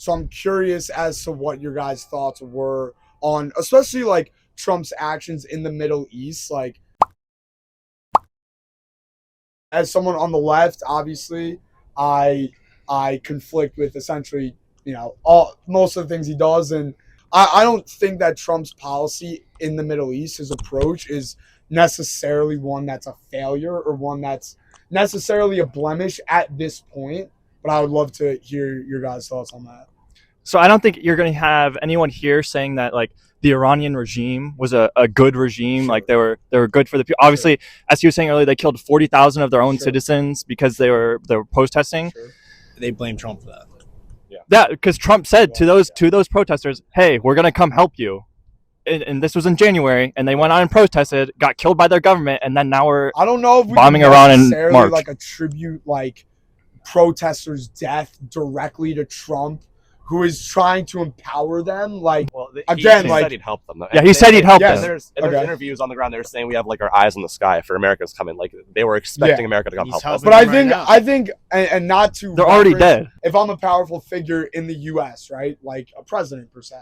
So I'm curious as to what your guys' thoughts were on, especially like Trump's actions in the Middle East. Like, as someone on the left, obviously, I I conflict with essentially, all most of the things he does, and I don't think that Trump's policy in the Middle East, his approach, is necessarily one that's a failure or one that's necessarily a blemish at this point. But I would love to hear your guys' thoughts on that. So I don't think you're going to have anyone here saying that like the Iranian regime was a good regime. Sure. Like they were good for the people. Obviously, as you were saying earlier, they killed 40,000 of their own Sure. citizens because they were protesting. Sure. They blame Trump for that. Yeah, because Trump said to those protesters, "Hey, we're going to come help you." And this was in January, and they went out and protested, got killed by their government, and then now we're I don't know if we bombing can Iran in necessarily March. like attribute like protesters' death directly to Trump, who is trying to empower them. Like, Well, Again, he like- said he'd help them. Though. Yeah, he said he'd help Yes. And them. there's Okay. interviews on the ground. They're saying we have like our eyes in the sky for America's coming. Like they were expecting Yeah. America to come He's help us. helping but I them think right now. I think and not to They're already reference- dead. If I'm a powerful figure in the U.S., right, like a president per se,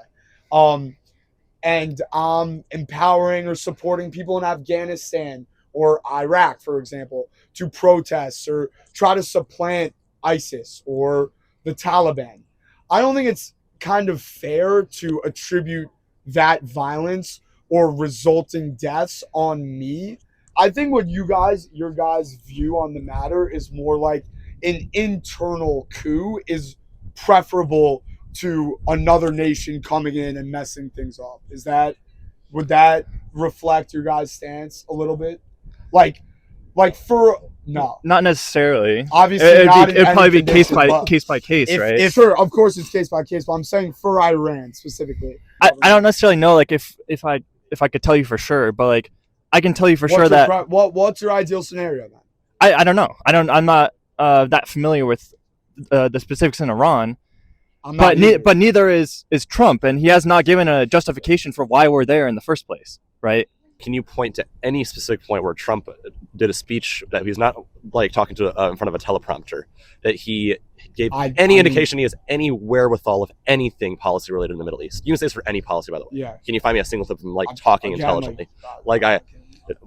and I'm empowering or supporting people in Afghanistan or Iraq, for example, to protest or try to supplant ISIS or the Taliban. I don't think it's kind of fair to attribute that violence or resulting deaths on me. I think what your guys' view on the matter is more like an internal coup is preferable to another nation coming in and messing things up. Would that reflect your guys' stance a little bit? Like for no, Not necessarily. obviously It'd not. in any probably be case condition, by but- case by case, right? if- Sure, of course it's case by case, but I'm saying for Iran specifically. I don't necessarily know like if I could tell you for sure, but like I can tell you for sure that What's your ideal scenario then? I don't know. I'm not that familiar with the specifics in Iran, I'm not but either. but neither is Trump, and he has not given a justification for why we're there in the first place, right? Can you point to any specific point where Trump did a speech that he's not like talking to in front of a teleprompter, that he gave any indication he has any wherewithal of anything policy related in the Middle East? You can say this for any policy, by the way. Yeah. Can you find me a single clip of him like talking Again, intelligently? Like I-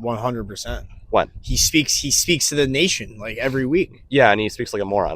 100%. When? He speaks to the nation like every week. Yeah, and he speaks like a moron.